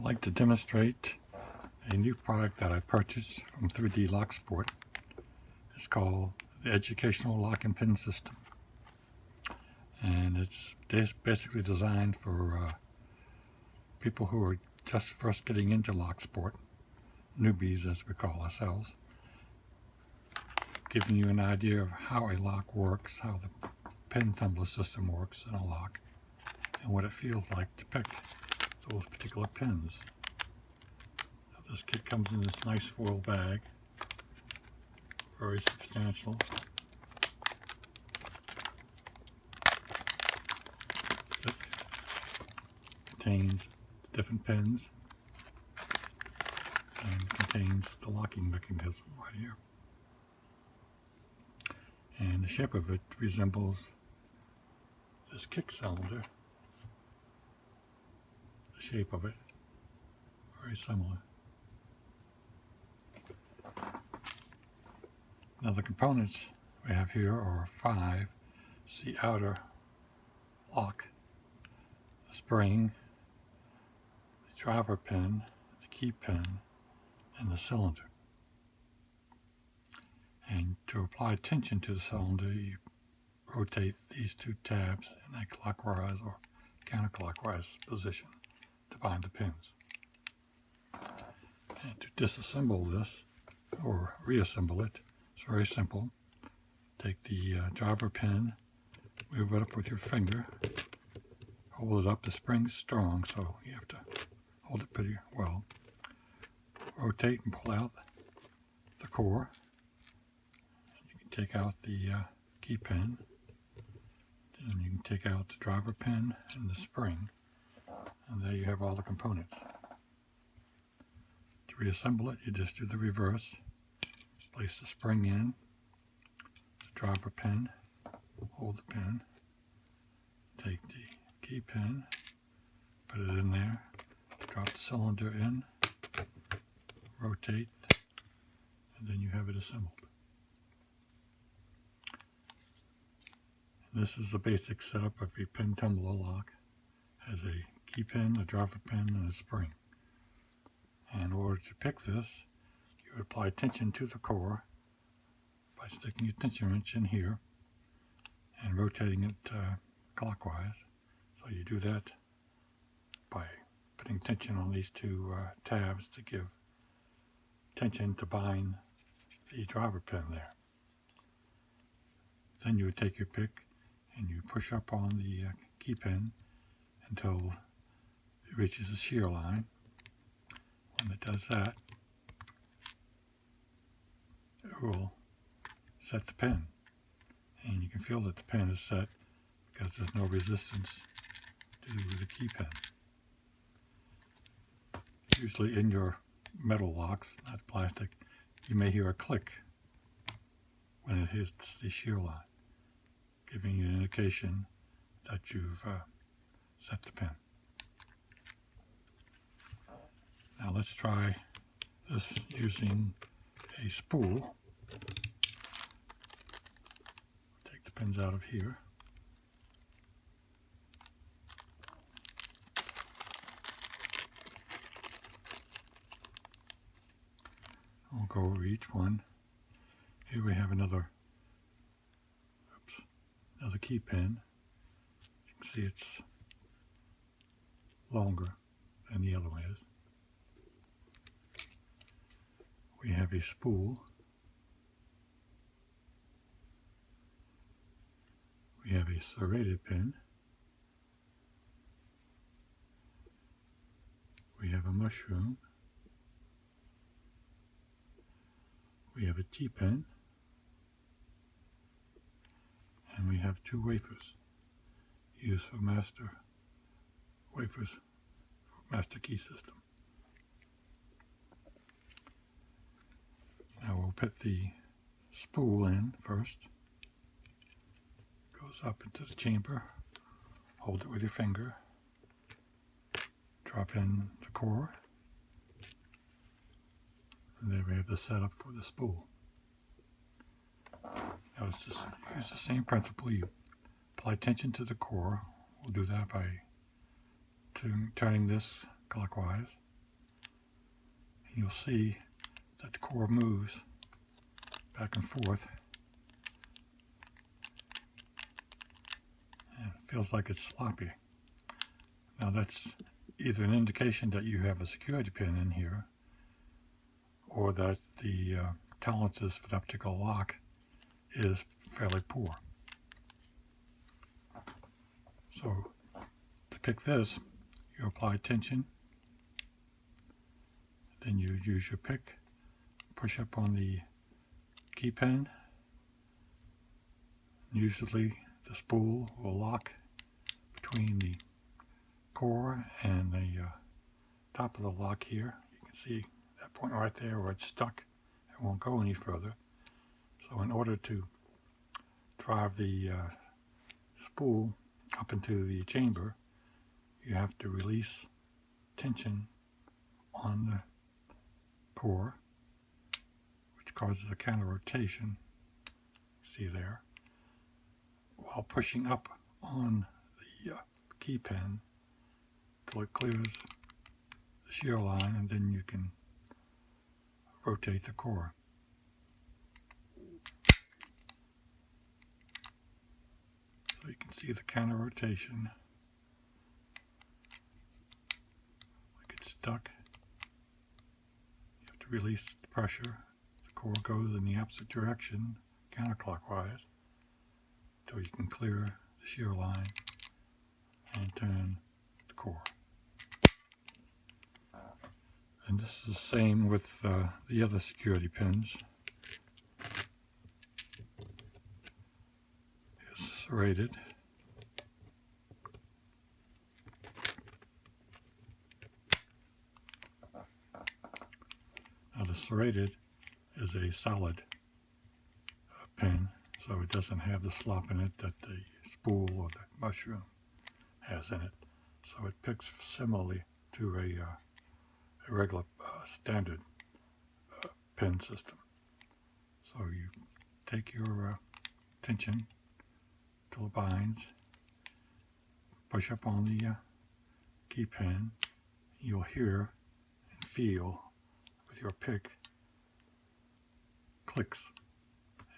like to demonstrate a new product that I purchased from 3D Lock Sport. It's called the Educational Lock and Pin System. And it's basically designed for people who are just first getting into lock sport, newbies as we call ourselves, giving you an idea of how a lock works, how the pin tumbler system works in a lock, and what it feels like to pick those particular pins. So this kit comes in this nice foil bag, very substantial. Thick. Contains different pins and contains the locking mechanism right here. And the shape of it resembles this kick cylinder. The shape of it, very similar. Now the components we have here are 5. It's the outer lock, the spring, the driver pin, the key pin, and the cylinder. And to apply tension to the cylinder, you rotate these 2 tabs in a clockwise or counterclockwise position to bind the pins. And to disassemble this or reassemble it, it's very simple. Take the driver pin, move it up with your finger, hold it up. The spring's strong, so you have to hold it pretty well. Rotate and pull out the core. You can take out the key pin, and you can take out the driver pin and the spring, and there you have all the components. To reassemble it, you just do the reverse. Place the spring in, the driver pin, hold the pin, take the key pin, put it in there, drop the cylinder in, rotate, and then you have it assembled. And this is the basic setup of a pin tumbler lock. It has a key pin, a driver pin, and a spring. And in order to pick this, you would apply tension to the core by sticking a tension wrench in here and rotating it clockwise. So you do that by putting tension on these 2 tabs to give tension to bind the driver pin there. Then you would take your pick and you push up on the key pin until it reaches the shear line. When it does that, it will set the pin, and you can feel that the pin is set because there's no resistance to the key pin. Usually in your metal locks, not plastic, you may hear a click when it hits the shear line, giving you an indication that you've set the pin. Now let's try this using a spool. Take the pins out of here. I'll go over each one. Here we have another key pin. You can see it's longer than the other one is. We have a spool. We have a serrated pin. We have a mushroom. We have a T-pin. And we have 2 wafers used for master key system. Now we'll put the spool in first. Goes up into the chamber. Hold it with your finger. Drop in the core. And there we have the setup for the spool. Now let's just use the same principle. You apply tension to the core. We'll do that by turning this clockwise. You'll see that the core moves back and forth. And it feels like it's sloppy. Now that's either an indication that you have a security pin in here, or that the tolerances for the optical lock is fairly poor. So to pick this, you apply tension, then you use your pick, push up on the key pin. Usually the spool will lock between the core and the top of the lock here. You can see that point right there where it's stuck. It won't go any further. So in order to drive the spool up into the chamber, you have to release tension on the core, which causes a counter rotation, see there, while pushing up on the key pin till it clears the shear line, and then you can rotate the core. So you can see the counter rotation, like it's stuck. You have to release the pressure. The core goes in the opposite direction, counterclockwise, until you can clear the shear line and turn the core. And this is the same with the other security pins. Here's serrated. Now the serrated is a solid pin, so it doesn't have the slop in it that the spool or the mushroom has in it. So it picks similarly to a regular standard pin system. So you take your tension till it binds, push up on the key pin. You'll hear and feel with your pick clicks,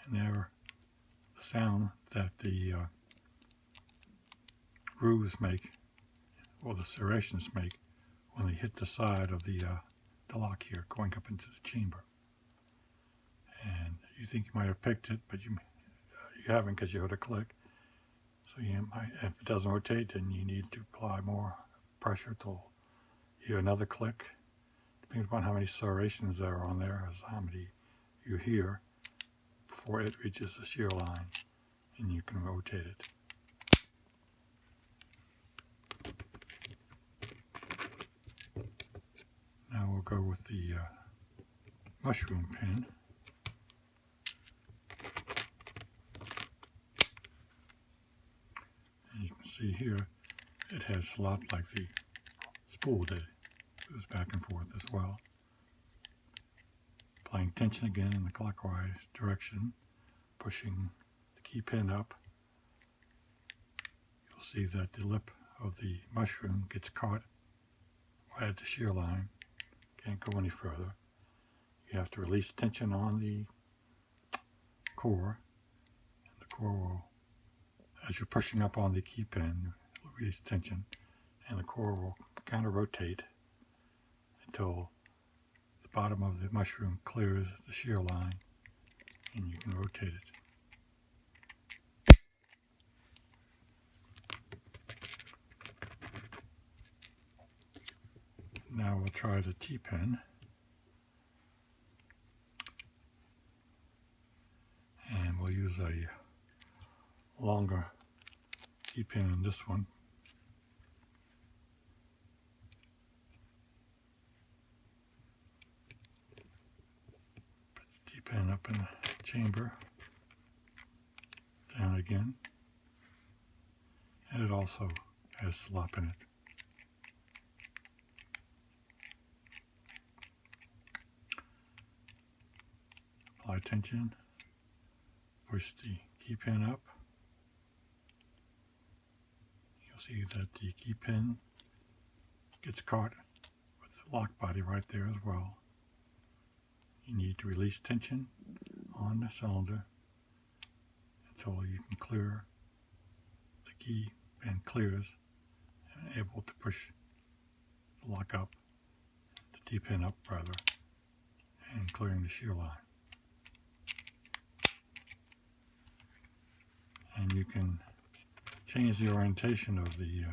and they're the sound that the grooves make, or the serrations make, when they hit the side of the lock here, going up into the chamber. And you think you might have picked it, but you haven't, because you heard a click. So you might, if it doesn't rotate, then you need to apply more pressure till you hear another click. Depending upon how many serrations there are on there, is how many you hear before it reaches the shear line, and you can rotate it. Now we'll go with the mushroom pin. And you can see here it has slop like the spool did. It goes back and forth as well. Applying tension again in the clockwise direction, pushing the key pin up. You'll see that the lip of the mushroom gets caught right at the shear line. Can't go any further. You have to release tension on the core, and the core will, as you're pushing up on the key pin, release tension, and the core will counter rotate until the bottom of the mushroom clears the shear line, and you can rotate it. Now we'll try the T-pin. And we'll use a longer T-pin in this one. Put the T-pin up in the chamber. Down again. And it also has slop in it. Apply tension, push the key pin up. You'll see that the key pin gets caught with the lock body right there as well. you need to release tension on the cylinder until you can clear the key pin clears and able to push the lock up, the T-pin up rather, and clearing the shear line. And you can change the orientation of the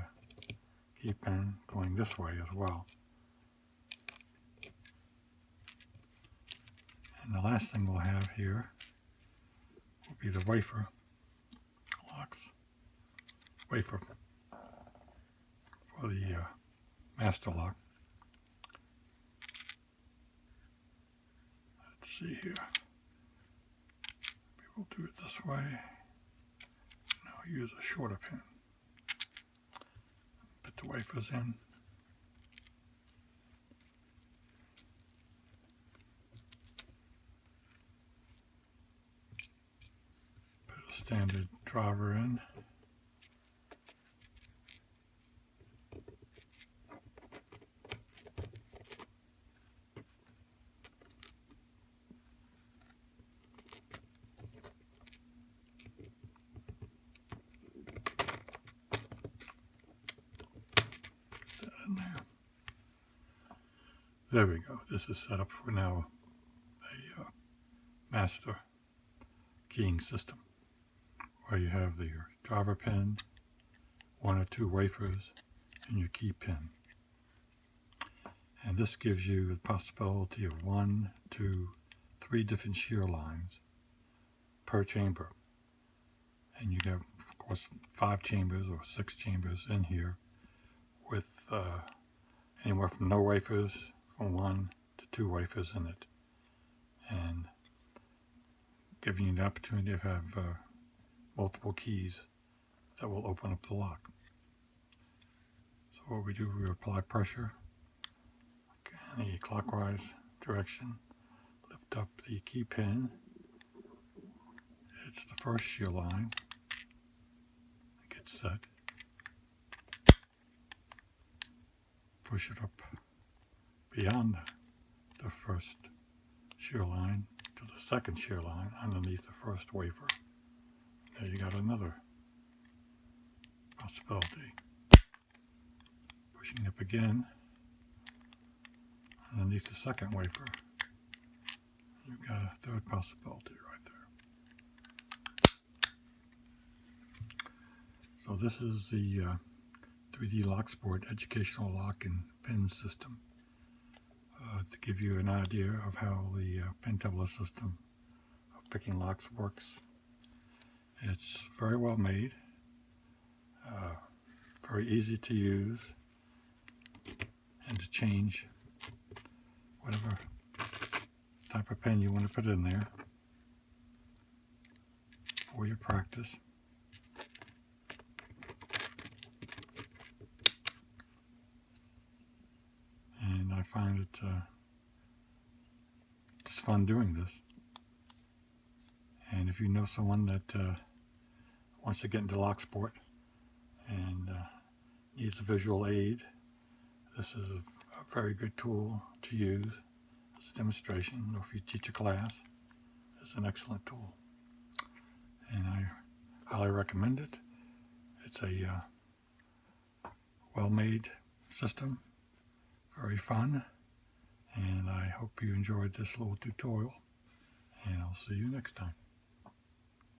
key pin going this way as well. And the last thing we'll have here will be the wafer locks. Wafer for the master lock. Let's see here. Maybe we'll do it this way. Now use a shorter pin. Put the wafers in. Put a standard driver in. There we go. This is set up for now a master keying system where you have your driver pin, 1 or 2 wafers, and your key pin. And this gives you the possibility of 1, 2, 3 different shear lines per chamber. And you have, of course, 5 chambers or 6 chambers in here with anywhere from no wafers, from 1 to 2 wafers in it, and giving you the opportunity to have multiple keys that will open up the lock. So what we do, we apply pressure in a clockwise direction, lift up the key pin, it's the first shear line, it gets set, push it up beyond the first shear line to the second shear line underneath the first wafer. There you got another possibility. Pushing up again underneath the second wafer. You've got a third possibility right there. So this is the 3D Locksport educational lock and pin system. To give you an idea of how the pin tumbler system of picking locks works. It's very well made, very easy to use, and to change whatever type of pin you want to put in there for your practice. And I find it just fun doing this. And if you know someone that wants to get into Locksport and needs a visual aid, this is a very good tool to use as a demonstration, or if you teach a class, it's an excellent tool. And I highly recommend it. It's a well-made system, very fun, and I hope you enjoyed this little tutorial, and I'll see you next time.